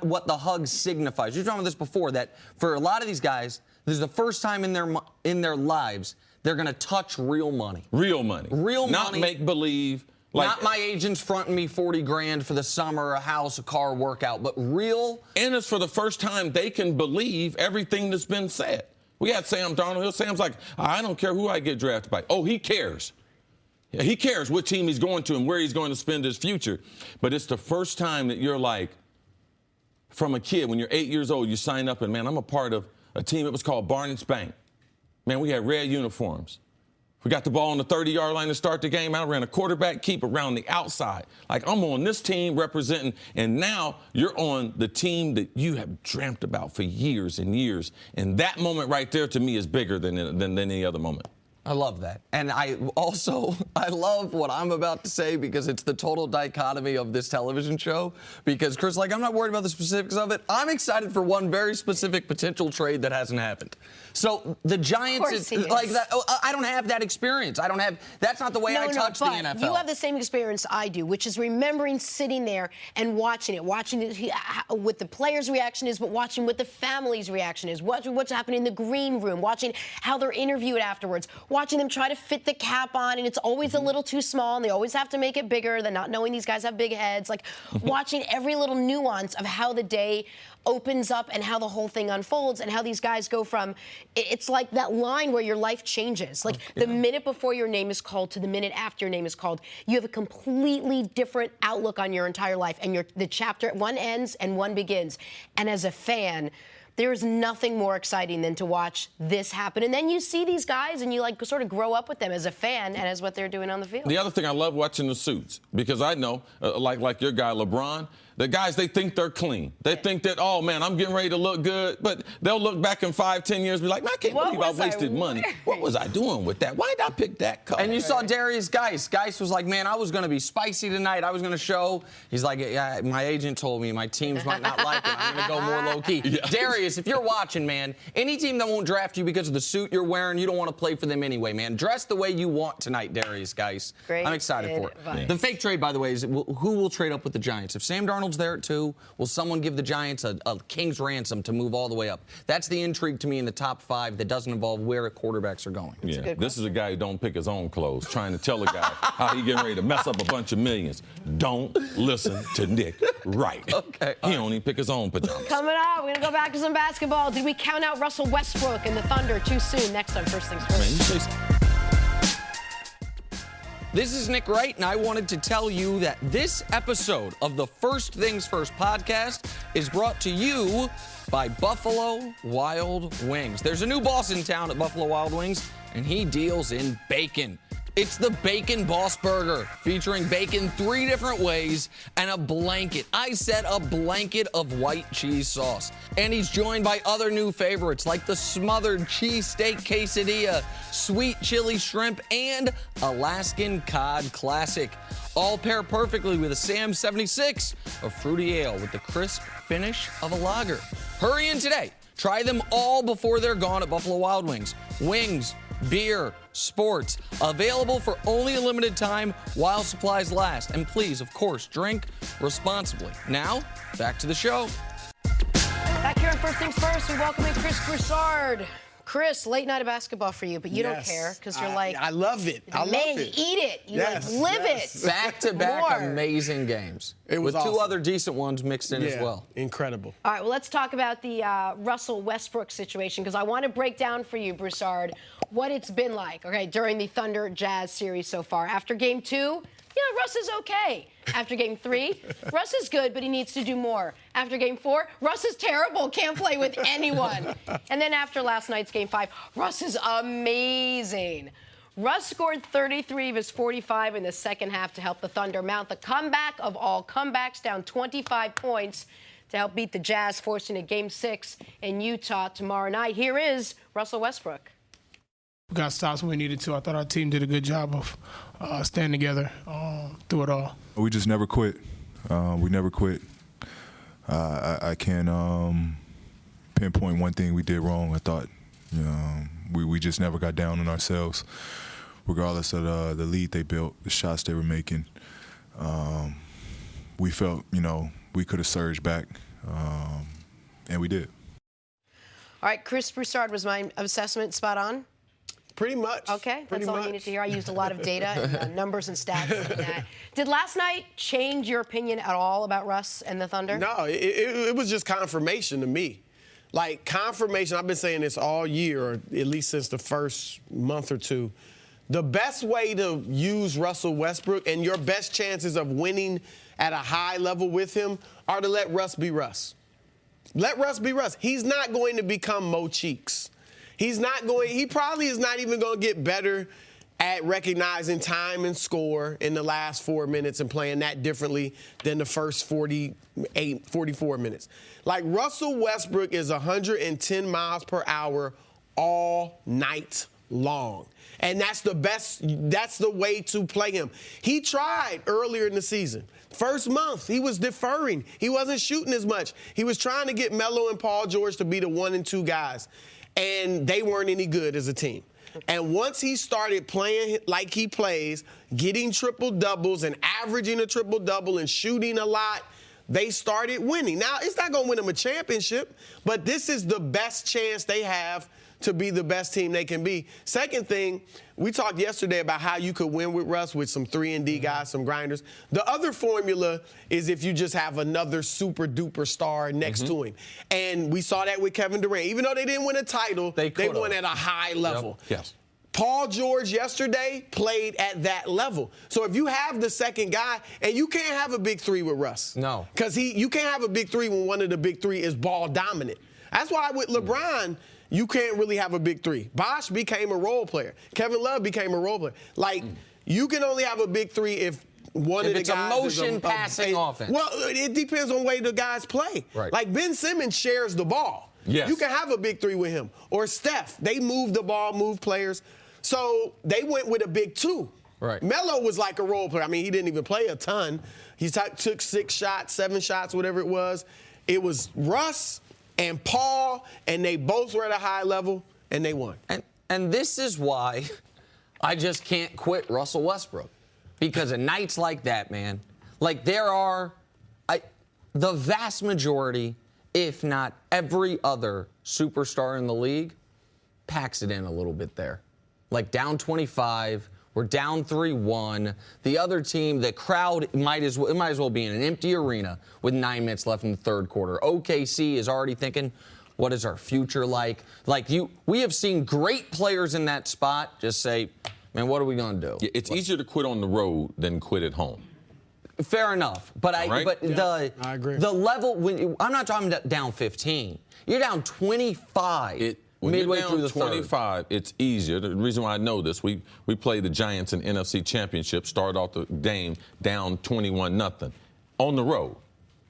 Speaker 2: what the hug signifies. You've talked about this before, that for a lot of these guys, this is the first time in their lives they're going to touch real money.
Speaker 3: Real money.
Speaker 2: Real money.
Speaker 3: Not make-believe.
Speaker 2: Not my agent's fronting me $40,000 for the summer, a house, a car, workout, but real.
Speaker 3: And it's for the first time they can believe everything that's been said. We had Sam Darnold. Sam's like, I don't care who I get drafted by. Oh, he cares. He cares what team he's going to and where he's going to spend his future. But it's the first time that you're like, from a kid, when you're 8 years old, you sign up and, man, I'm a part of a team that was called Barnett Bank. Man, we had red uniforms. We got the ball on the 30-yard line to start the game. I ran a quarterback keep around the outside. Like, I'm on this team representing, and now you're on the team that you have dreamt about for years and years. And that moment right there, to me, is bigger than any other moment.
Speaker 2: I love that. And I love what I'm about to say, because it's the total dichotomy of this television show. Because Chris, I'm not worried about the specifics of it. I'm excited for one very specific potential trade that hasn't happened. So the Giants, like that. I don't have that experience. That's not the way I touch the NFL.
Speaker 1: You have the same experience I do, which is remembering sitting there and watching it what the players' reaction is, but watching what the family's reaction is, watching what's happening in the green room, watching how they're interviewed afterwards, watching them try to fit the cap on, and it's always a little too small, and they always have to make it bigger. They're not knowing these guys have big heads. Like, watching every little nuance of how the day opens up and how the whole thing unfolds and how these guys go from, it's like that line where your life changes. Like, the minute before your name is called to the minute after your name is called, you have a completely different outlook on your entire life, and the chapter, one ends and one begins. And as a fan, there's nothing more exciting than to watch this happen. And then you see these guys and you like sort of grow up with them as a fan and as what they're doing on the field.
Speaker 3: The other thing, I love watching the suits, because I know, like your guy LeBron, the guys, they think they're clean. They think that, oh, man, I'm getting ready to look good. But they'll look back in 5, 10 years and be like, man, I can't believe I wasted money. What was I doing with that? Why did I pick that color?
Speaker 2: And you saw Darius Geis. Geis was like, man, I was going to be spicy tonight. I was going to show. He's like, yeah, my agent told me my teams might not like it. I'm going to go more low-key. Yeah. Darius, if you're watching, man, any team that won't draft you because of the suit you're wearing, you don't want to play for them anyway, man. Dress the way you want tonight, Darius Geis.
Speaker 1: Great.
Speaker 2: I'm excited for it.
Speaker 1: Yeah.
Speaker 2: The fake trade, by the way, is who will trade up with the Giants? If Sam Darnold's there at 2, will someone give the Giants a king's ransom to move all the way up? That's the intrigue to me in the top 5 that doesn't involve where quarterbacks are going.
Speaker 3: Yeah, this is a guy who don't pick his own clothes, trying to tell a guy how he getting ready to mess up a bunch of millions. Don't listen to Nick Wright.
Speaker 2: Okay.
Speaker 3: He don't even pick his own pajamas.
Speaker 1: Coming up, we're going to go back to some basketball. Did we count out Russell Westbrook and the Thunder too soon? Next on First Things First.
Speaker 3: Man, you say something.
Speaker 2: This is Nick Wright, and I wanted to tell you that this episode of the First Things First podcast is brought to you by Buffalo Wild Wings. There's a new boss in town at Buffalo Wild Wings, and he deals in bacon. It's the Bacon Boss Burger, featuring bacon 3 different ways and a blanket. I said a blanket of white cheese sauce. And he's joined by other new favorites like the smothered cheesesteak quesadilla, sweet chili shrimp, and Alaskan cod classic. All pair perfectly with a Sam 76, a fruity ale with the crisp finish of a lager. Hurry in today. Try them all before they're gone at Buffalo Wild Wings. Wings, beer, sports, available for only a limited time while supplies last. And please, of course, drink responsibly. Now, back to the show.
Speaker 1: Back here on First Things First, we welcome in Chris Broussard. Chris, late night of basketball for you, but you don't care because you're like,
Speaker 7: I love it. I love
Speaker 1: man,
Speaker 7: it.
Speaker 1: You eat it. You like live it.
Speaker 2: Back-to-back amazing games.
Speaker 7: It was
Speaker 2: with 2
Speaker 7: awesome.
Speaker 2: other decent ones mixed in as well.
Speaker 7: Incredible.
Speaker 1: All right, well, let's talk about the Russell Westbrook situation, because I want to break down for you, Broussard, what it's been like, okay, during the Thunder Jazz series so far. After Game 2, yeah, Russ is okay. After Game 3, Russ is good, but he needs to do more. After Game 4, Russ is terrible, can't play with anyone. And then after last night's Game 5, Russ is amazing. Russ scored 33 of his 45 in the second half to help the Thunder mount the comeback of all comebacks, down 25 points to help beat the Jazz, forcing a Game 6 in Utah tomorrow night. Here is Russell Westbrook.
Speaker 8: We got stops when we needed to. I thought our team did a good job of staying together through it all.
Speaker 9: We just never quit. We never quit. I can't pinpoint one thing we did wrong. I thought we just never got down on ourselves, regardless of the lead they built, the shots they were making. We felt, we could have surged back, and we did.
Speaker 1: All right, Chris Broussard, was my assessment spot on?
Speaker 7: Pretty much.
Speaker 1: Okay, that's all I needed to hear. I used a lot of data and numbers and stats like that. Did last night change your opinion at all about Russ and the Thunder?
Speaker 7: No, it was just confirmation to me. Like, confirmation, I've been saying this all year, or at least since the first month or two. The best way to use Russell Westbrook and your best chances of winning at a high level with him are to let Russ be Russ. Let Russ be Russ. He's not going to become Mo Cheeks. He probably is not even going to get better at recognizing time and score in the last 4 minutes and playing that differently than the first 44 minutes. Like, Russell Westbrook is 110 miles per hour all night long. And that's the way to play him. He tried earlier in the season. First month, he was deferring. He wasn't shooting as much. He was trying to get Melo and Paul George to be the 1 and 2 guys. And they weren't any good as a team. And once he started playing like he plays, getting triple-doubles and averaging a triple-double and shooting a lot, they started winning. Now, it's not going to win them a championship, but this is the best chance they have to be the best team they can be. Second thing, we talked yesterday about how you could win with Russ with some 3-and-D guys, some grinders. The other formula is if you just have another super-duper star next to him. And we saw that with Kevin Durant. Even though they didn't win a title, they won at a high level.
Speaker 3: Yep. Yes.
Speaker 7: Paul George yesterday played at that level. So if you have the second guy, and you can't have a big three with Russ.
Speaker 2: No.
Speaker 7: Because you can't have a big three when one of the big three is ball dominant. That's why with LeBron, you can't really have a big three. Bosh became a role player. Kevin Love became a role player. Like, you can only have a big three if one of the guys
Speaker 2: it's a motion passing offense.
Speaker 7: Well, it depends on the way the guys play.
Speaker 2: Right.
Speaker 7: Like, Ben Simmons shares the ball.
Speaker 3: Yes.
Speaker 7: You can have a big three with him. Or Steph. They move the ball, move players. So they went with a big two.
Speaker 2: Right.
Speaker 7: Melo was like a role player. I mean, he didn't even play a ton. He took 6 shots, 7 shots, whatever it was. It was Russ and Paul, and they both were at a high level, and they won.
Speaker 2: And this is why I just can't quit Russell Westbrook. Because of nights like that, man, like there are the vast majority, if not every other superstar in the league, packs it in a little bit there. Like down 25, we're down 3-1. The other team, the crowd might as well be in an empty arena with 9 minutes left in the third quarter. OKC is already thinking, what is our future like? We have seen great players in that spot just say, man, what are we going to do?
Speaker 3: Yeah, it's easier to quit on the road than quit at home.
Speaker 2: Fair enough, but
Speaker 7: I agree.
Speaker 2: The level I'm not talking about down 15. You're down 25. Midway through the
Speaker 3: 25, it's easier. The reason why I know this, we played the Giants in NFC Championship, started off the game down 21-0 on the road.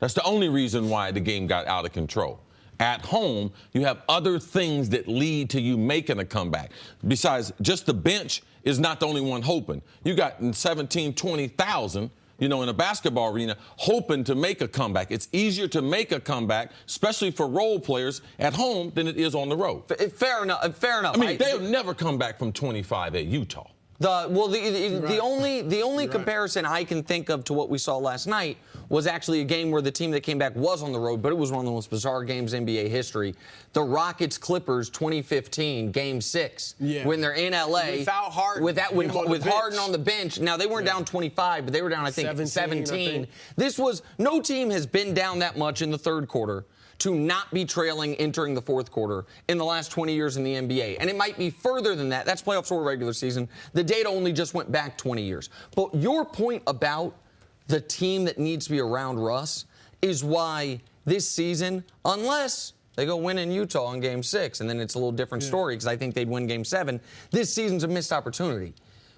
Speaker 3: That's the only reason why the game got out of control. At home, you have other things that lead to you making a comeback. Besides, just the bench is not the only one hoping. You got 17, 20,000, in a basketball arena, hoping to make a comeback. It's easier to make a comeback, especially for role players at home, than it is on the road.
Speaker 2: Fair enough.
Speaker 3: I mean, they'll never come back from 25 at Utah.
Speaker 2: The only comparison I can think of to what we saw last night was actually a game where the team that came back was on the road, but it was one of the most bizarre games in NBA history. The Rockets-Clippers 2015, Game 6, when they're in L.A.
Speaker 7: Without Harden.
Speaker 2: With Harden on the bench. Now, they weren't down 25, but they were down, I think, 17. No team has been down that much in the third quarter to not be trailing entering the fourth quarter in the last 20 years in the NBA. And it might be further than that. That's playoffs or regular season. The data only just went back 20 years. But your point about the team that needs to be around Russ is why this season, unless they go win in Utah in Game 6, and then it's a little different story because I think they'd win Game 7, this season's a missed opportunity.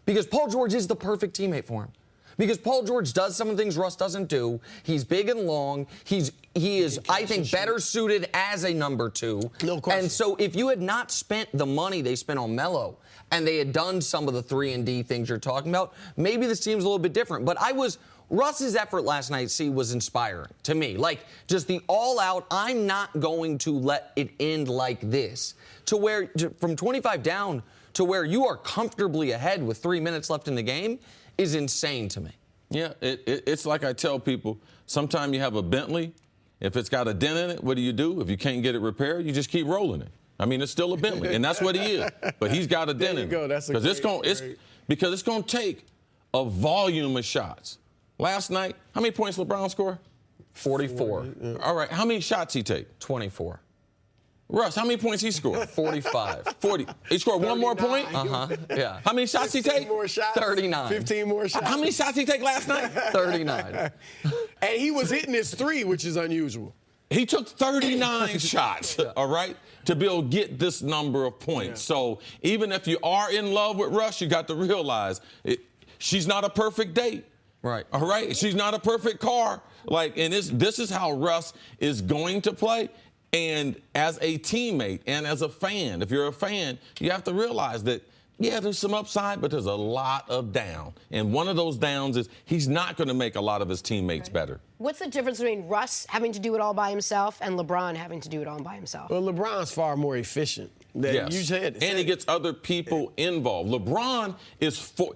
Speaker 2: Because Paul George is the perfect teammate for him. Because Paul George does some of the things Russ doesn't do. He's big and long. He is, I think, better suited as a number 2.
Speaker 7: No question.
Speaker 2: And so if you had not spent the money they spent on Melo and they had done some of the 3-and-D things you're talking about, maybe this team's a little bit different. But Russ's effort last night, was inspiring to me. Like, just the all-out, I'm not going to let it end like this. From 25 down to where you are comfortably ahead with 3 minutes left in the game is insane to me.
Speaker 3: Yeah, it's like I tell people, sometimes you have a Bentley. If it's got a dent in it, what do? If you can't get it repaired, you just keep rolling it. I mean, it's still a Bentley, and that's what he is. But he's got a dent in it. Because it's going to take a volume of shots. Last night, how many points LeBron scored?
Speaker 2: 44.
Speaker 3: All right, how many shots he take?
Speaker 2: 24.
Speaker 3: Russ, how many points he scored?
Speaker 2: 45.
Speaker 3: 40. He scored
Speaker 7: 39.
Speaker 3: one more point?
Speaker 2: Yeah.
Speaker 3: How many shots he take?
Speaker 2: 39.
Speaker 7: 15 more shots.
Speaker 3: How many shots he take last night?
Speaker 2: 39.
Speaker 7: And he was hitting his 3, which is unusual.
Speaker 3: He took 39 shots, all right, to be able to get this number of points. So even if you are in love with Russ, you got to realize she's not a perfect date.
Speaker 2: Right.
Speaker 3: All right? She's not a perfect car. This is how Russ is going to play. And as a teammate and as a fan, if you're a fan, you have to realize that, there's some upside, but there's a lot of down. And one of those downs is he's not going to make a lot of his teammates better.
Speaker 1: What's the difference between Russ having to do it all by himself and LeBron having to do it all by himself?
Speaker 7: Well, LeBron's far more efficient. You said.
Speaker 3: And he gets other people involved. LeBron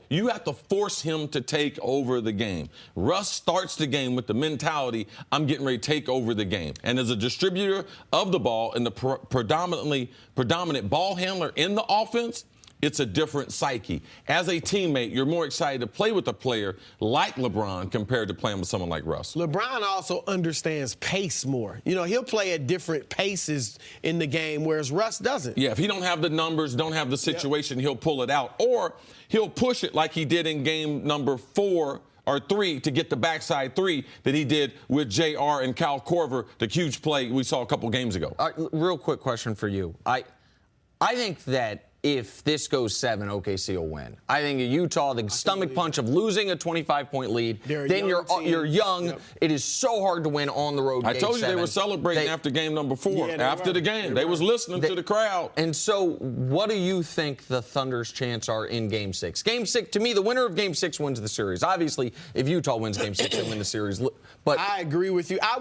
Speaker 3: you have to force him to take over the game. Russ starts the game with the mentality, I'm getting ready to take over the game. And as a distributor of the ball and the predominant ball handler in the offense, it's a different psyche. As a teammate, you're more excited to play with a player like LeBron compared to playing with someone like Russ.
Speaker 7: LeBron also understands pace more. You know, he'll play at different paces in the game, whereas Russ doesn't.
Speaker 3: Yeah, if he don't have the numbers, don't have the situation, he'll pull it out. Or he'll push it like he did in game number 4 or 3 to get the backside 3 that he did with JR and Kyle Korver, the huge play we saw a couple games ago.
Speaker 2: Real quick question for you. I think that if this goes 7, OKC will win. I think Utah, the stomach punch of losing a 25-point lead, then you're young. Yep. It is so hard to win on the road.
Speaker 3: I told you they were celebrating after game number 4. After the game, they was listening to the crowd.
Speaker 2: And so, what do you think the Thunder's chance are in Game 6? Game 6, to me, the winner of Game 6 wins the series. Obviously, if Utah wins Game 6, they win the series. But
Speaker 7: I agree with you. I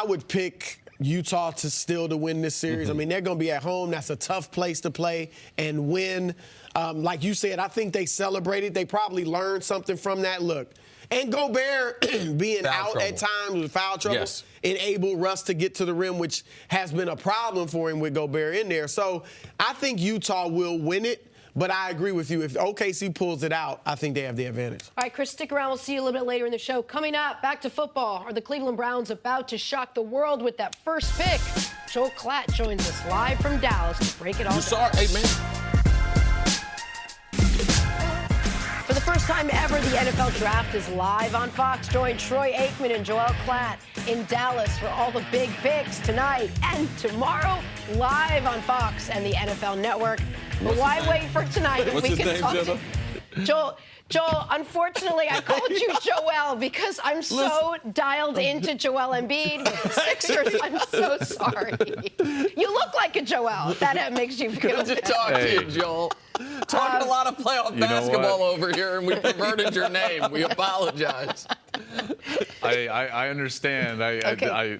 Speaker 7: would pick Utah to win this series. I mean, they're going to be at home. That's a tough place to play and win. Like you said, I think they celebrated. They probably learned something from that. Look, and Gobert being out at times with foul trouble enabled Russ to get to the rim, which has been a problem for him with Gobert in there. So I think Utah will win it. But I agree with you. If OKC pulls it out, I think they have the advantage.
Speaker 1: All right, Chris, stick around. We'll see you a little bit later in the show. Coming up, back to football. Are the Cleveland Browns about to shock the world with that first pick? Joel Klatt joins us live from Dallas to break it all down.
Speaker 3: Hey, man.
Speaker 1: For the first time ever, the NFL Draft is live on Fox. Join Troy Aikman and Joel Klatt in Dallas for all the big picks tonight and tomorrow, live on Fox and the NFL Network. But why wait for tonight if we can talk to Joel, unfortunately, I called you Joel because I'm so dialed into Joel Embiid with the Sixers. I'm so sorry. You look like a Joel, if that makes you feel
Speaker 2: good to talk to you, Joel. Talking a lot of playoff basketball over here, and we perverted your name. We apologize.
Speaker 10: I understand. I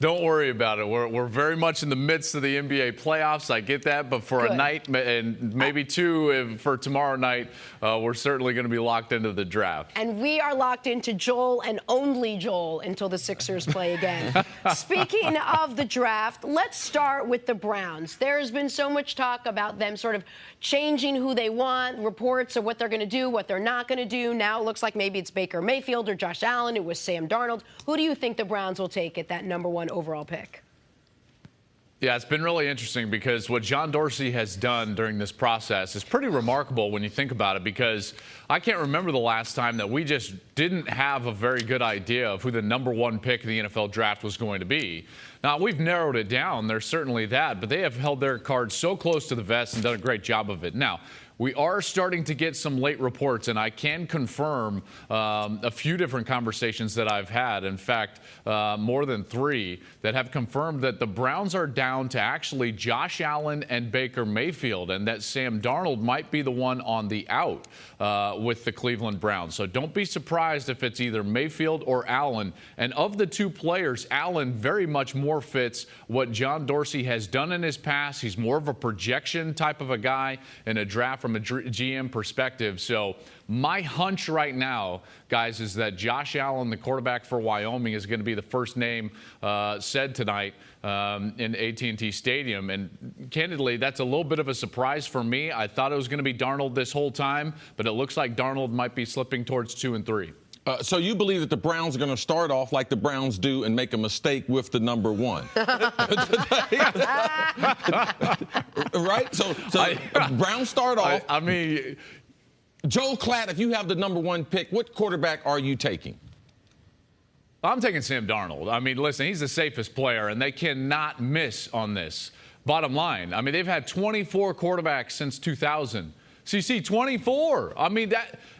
Speaker 10: don't worry about it. We're very much in the midst of the NBA playoffs. I get that, but for a night and maybe 2 for tomorrow night, we're certainly going to be locked into the draft.
Speaker 1: And we are locked into Joel and only Joel until the Sixers play again. Speaking of the draft, let's start with the Browns. There's been so much talk about them sort of changing who they want, reports of what they're going to do, what they're not going to do. Now it looks like maybe it's Baker Mayfield or Josh Allen. It was Sam Darnold. Who do you think the Browns will take at that #1 overall pick?
Speaker 10: Yeah, it's been really interesting because what John Dorsey has done during this process is pretty remarkable when you think about it, because I can't remember the last time that we just didn't have a very good idea of who the #1 pick in the NFL draft was going to be. Now, we've narrowed it down. There's certainly that, but they have held their cards so close to the vest and done a great job of it. Now, we are starting to get some late reports, and I can confirm a few different conversations that I've had. In fact, more than 3 that have confirmed that the Browns are down to actually Josh Allen and Baker Mayfield, and that Sam Darnold might be the one on the out with the Cleveland Browns. So don't be surprised if it's either Mayfield or Allen. And of the 2 players, Allen very much more fits what John Dorsey has done in his past. He's more of a projection type of a guy in a draft from a GM perspective. So my hunch right now, guys, is that Josh Allen, the quarterback for Wyoming, is going to be the first name said tonight in AT&T Stadium. And candidly, that's a little bit of a surprise for me. I thought it was going to be Darnold this whole time, but it looks like Darnold might be slipping towards 2 and 3.
Speaker 3: So you believe that the Browns are going to start off like the Browns do and make a mistake with the #1? Right? So Browns start off.
Speaker 10: I mean,
Speaker 3: Joel Klatt, if you have the #1 pick, what quarterback are you taking?
Speaker 10: I'm taking Sam Darnold. I mean, listen, he's the safest player, and they cannot miss on this. Bottom line, I mean, they've had 24 quarterbacks since 2000. CC, 24. I mean,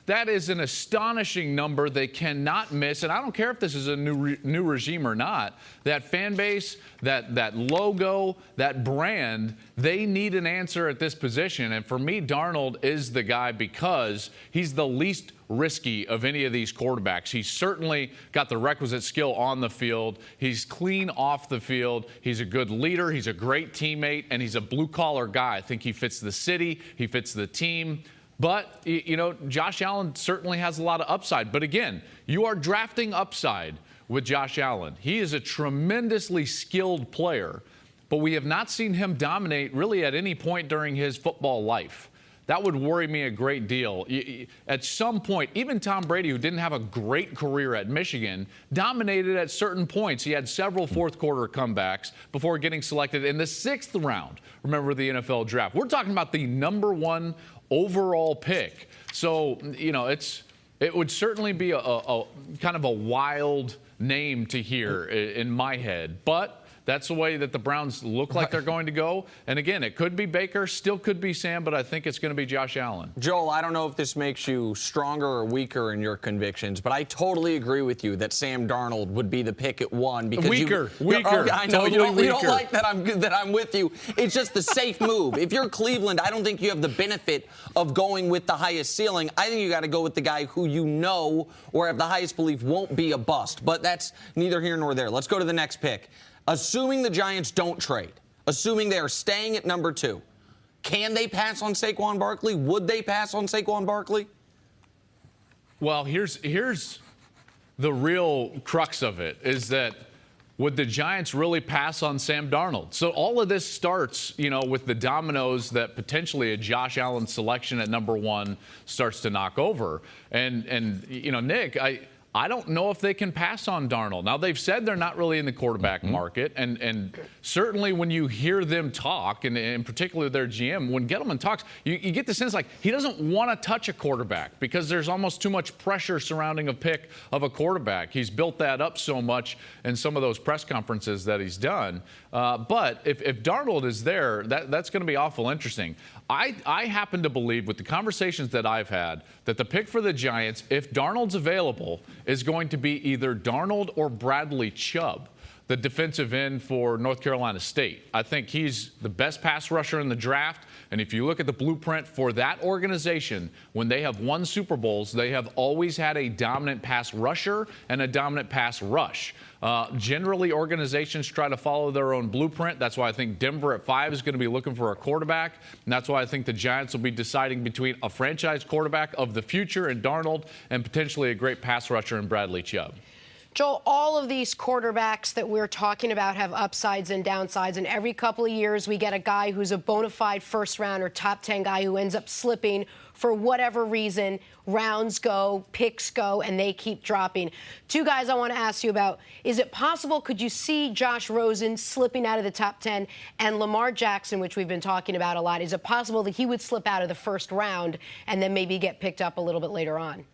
Speaker 10: That is an astonishing number they cannot miss. And I don't care if this is a new regime or not. That fan base, that logo, that brand, they need an answer at this position. And for me, Darnold is the guy because he's the least risky of any of these quarterbacks. He's certainly got the requisite skill on the field. He's clean off the field. He's a good leader. He's a great teammate, and he's a blue-collar guy. I think he fits the city. He fits the team. But, you know, Josh Allen certainly has a lot of upside. But again, you are drafting upside with Josh Allen. He is a tremendously skilled player, but we have not seen him dominate really at any point during his football life. That would worry me a great deal. At some point, even Tom Brady, who didn't have a great career at Michigan, dominated at certain points. He had several fourth-quarter comebacks before getting selected in the 6th round. Remember the NFL draft. We're talking about the #1 overall pick. So, you know, it would certainly be a kind of a wild name to hear in my head. But that's the way that the Browns look like they're going to go. And again, it could be Baker, still could be Sam, but I think it's going to be Josh Allen.
Speaker 2: Joel, I don't know if this makes you stronger or weaker in your convictions, but I totally agree with you that Sam Darnold would be the pick at 1 because
Speaker 10: weaker.
Speaker 2: I know
Speaker 10: Totally
Speaker 2: you don't like that I'm with you. It's just the safe move. If you're Cleveland, I don't think you have the benefit of going with the highest ceiling. I think you got to go with the guy who you know or have the highest belief won't be a bust. But that's neither here nor there. Let's go to the next pick. Assuming the Giants don't trade, assuming they are staying at #2, can they pass on Saquon Barkley? Would they pass on Saquon Barkley?
Speaker 10: Well, here's the real crux of it, is that would the Giants really pass on Sam Darnold? So all of this starts, you know, with the dominoes that potentially a Josh Allen selection at #1 starts to knock over. And you know, Nick, I don't know if they can pass on Darnold. Now, they've said they're not really in the quarterback market, and certainly when you hear them talk, and in particular their GM, when Gettleman talks, you get the sense like he doesn't want to touch a quarterback because there's almost too much pressure surrounding a pick of a quarterback. He's built that up so much in some of those press conferences that he's done. But if Darnold is there, that's going to be awful interesting. I happen to believe, with the conversations that I've had, that the pick for the Giants, if Darnold's available, is going to be either Darnold or Bradley Chubb, the defensive end for North Carolina State. I think he's the best pass rusher in the draft. And if you look at the blueprint for that organization, when they have won Super Bowls, they have always had a dominant pass rusher and a dominant pass rush. Generally, organizations try to follow their own blueprint. That's why I think Denver at 5 is going to be looking for a quarterback. And that's why I think the Giants will be deciding between a franchise quarterback of the future in Darnold and potentially a great pass rusher in Bradley Chubb.
Speaker 1: Joel, all of these quarterbacks that we're talking about have upsides and downsides, and every couple of years we get a guy who's a bona fide first-round or top 10 guy who ends up slipping for whatever reason. Rounds go, picks go, and they keep dropping. Two guys I want to ask you about. Is it possible, could you see Josh Rosen slipping out of the top 10 and Lamar Jackson, which we've been talking about a lot, is it possible that he would slip out of the first round and then maybe get picked up a little bit later on?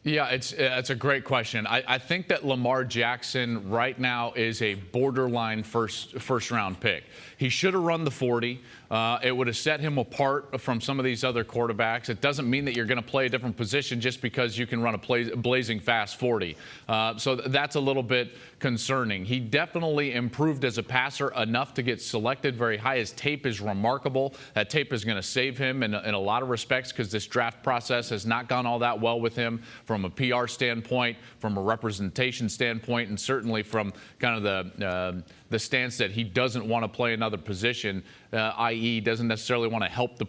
Speaker 10: Yeah, it's a great question. I think that Lamar Jackson right now is a borderline first round pick. He should have run the 40. It would have set him apart from some of these other quarterbacks. It doesn't mean that you're going to play a different position just because you can run a blazing fast 40. So that's a little bit concerning. He definitely improved as a passer enough to get selected very high. His tape is remarkable. That tape is going to save him in a lot of respects because this draft process has not gone all that well with him from a PR standpoint, from a representation standpoint, and certainly from kind of the stance that he doesn't want to play another position, i.e. doesn't necessarily want to help the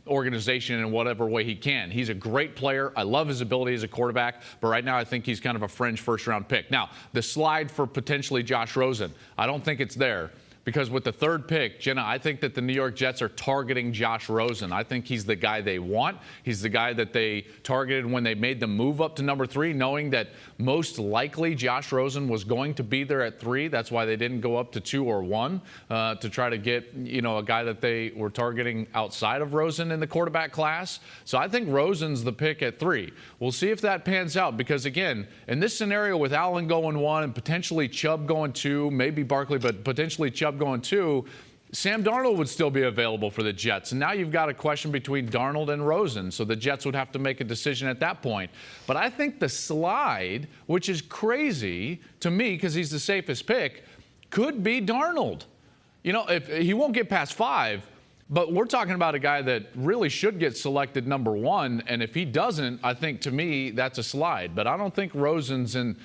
Speaker 10: organization in whatever way he can. He's a great player. I love his ability as a quarterback, but right now I think he's kind of a fringe first-round pick. Now, the slide for potentially Josh Rosen, I don't think it's there. Because with the 3rd pick, Jenna, I think that the New York Jets are targeting Josh Rosen. I think he's the guy they want. He's the guy that they targeted when they made the move up to number 3, knowing that most likely Josh Rosen was going to be there at 3. That's why they didn't go up to 2 or 1 to try to get, you know, a guy that they were targeting outside of Rosen in the quarterback class. So I think Rosen's the pick at 3. We'll see if that pans out because, again, in this scenario with Allen going 1 and potentially Chubb going 2, maybe Barkley, but potentially Chubb going 2, Sam Darnold would still be available for the Jets. And now you've got a question between Darnold and Rosen. So the Jets would have to make a decision at that point. But I think the slide, which is crazy to me because he's the safest pick, could be Darnold. You know, if he won't get past 5, but we're talking about a guy that really should get selected number 1, and if he doesn't, I think to me that's a slide. But I don't think Rosen's in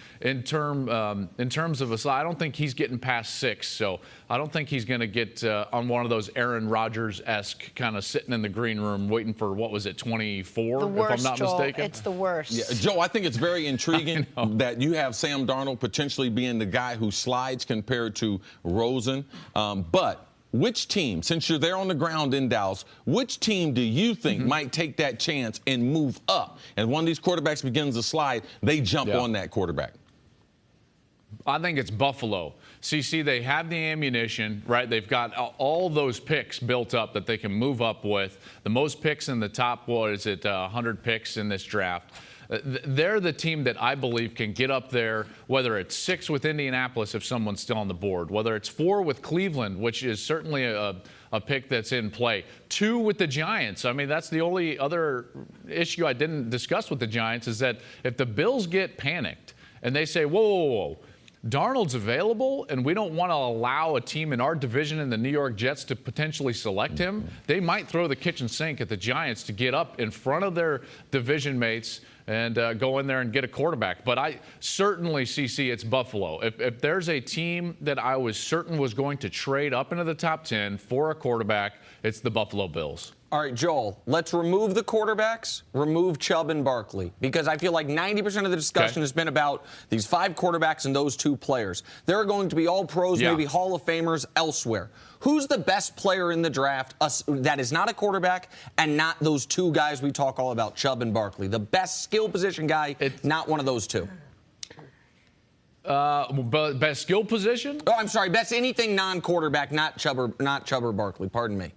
Speaker 10: terms of a slide. I don't think he's getting past 6. So I don't think he's going to get on one of those Aaron Rodgers-esque kind of sitting in the green room waiting for, what was it, 24?
Speaker 1: The worst,
Speaker 10: if I'm not
Speaker 1: Joel.
Speaker 10: mistaken.
Speaker 1: It's the worst.
Speaker 3: Yeah, Joe, I think it's very intriguing that you have Sam Darnold potentially being the guy who slides compared to Rosen, but which team, since you're there on the ground in Dallas, which team do you think might take that chance and move up? And one of these quarterbacks begins to slide, they jump on that quarterback.
Speaker 10: I think it's Buffalo. CC, they have the ammunition, right? They've got all those picks built up that they can move up with. The most picks in the top, 100 picks in this draft. They're the team that I believe can get up there, whether it's 6 with Indianapolis if someone's still on the board, whether it's 4 with Cleveland, which is certainly a pick that's in play, 2 with the Giants. I mean, that's the only other issue I didn't discuss with the Giants is that if the Bills get panicked and they say, whoa, Darnold's available and we don't want to allow a team in our division in the New York Jets to potentially select him, they might throw the kitchen sink at the Giants to get up in front of their division mates and go in there and get a quarterback. But I certainly, CC, it's Buffalo. If there's a team that I was certain was going to trade up into the top 10 for a quarterback, it's the Buffalo Bills.
Speaker 2: All right, Joel, let's remove the quarterbacks, remove Chubb and Barkley, because I feel like 90% of the discussion has been about these 5 quarterbacks and those 2 players. There are going to be all pros, maybe Hall of Famers elsewhere. Who's the best player in the draft that is not a quarterback and not those 2 guys we talk all about, Chubb and Barkley? The best skill position guy, not one of those 2.
Speaker 10: Best skill position?
Speaker 2: Oh, I'm sorry. Best anything non-quarterback, not Chubb or Barkley. Pardon me.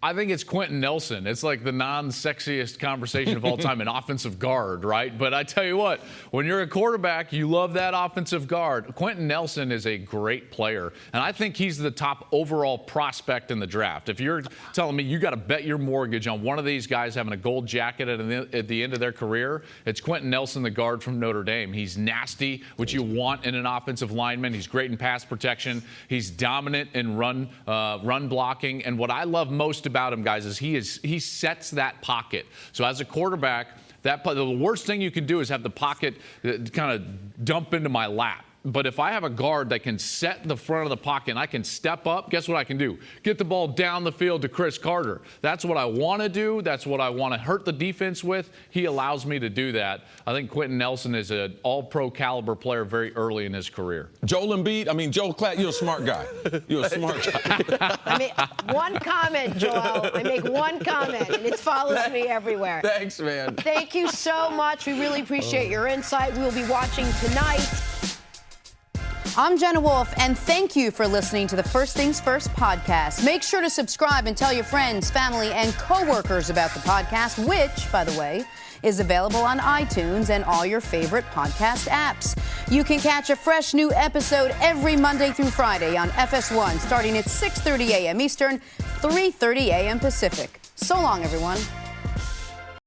Speaker 10: I think it's Quentin Nelson. It's like the non-sexiest conversation of all time, an offensive guard, right? But I tell you what, when you're a quarterback, you love that offensive guard. Quentin Nelson is a great player, and I think he's the top overall prospect in the draft. If you're telling me you got to bet your mortgage on one of these guys having a gold jacket at the end of their career, it's Quentin Nelson, the guard from Notre Dame. He's nasty, which you want in an offensive lineman. He's great in pass protection. He's dominant in run blocking, and what I love most about him, guys, is he sets that pocket. So as a quarterback, the worst thing you can do is have the pocket kind of dump into my lap. But if I have a guard that can set the front of the pocket and I can step up, guess what I can do? Get the ball down the field to Chris Carter. That's what I want to do. That's what I want to hurt the defense with. He allows me to do that. I think Quentin Nelson is an all-pro caliber player very early in his career.
Speaker 3: Joel Klatt, you're a smart guy. You're a smart guy.
Speaker 1: I make one comment, Joel. I make one comment, and it follows me everywhere.
Speaker 2: Thanks, man.
Speaker 1: Thank you so much. We really appreciate your insight. We'll be watching tonight. I'm Jenna Wolf, and thank you for listening to the First Things First podcast. Make sure to subscribe and tell your friends, family, and coworkers about the podcast, which, by the way, is available on iTunes and all your favorite podcast apps. You can catch a fresh new episode every Monday through Friday on FS1, starting at 6:30 a.m. Eastern, 3:30 a.m. Pacific. So long, everyone.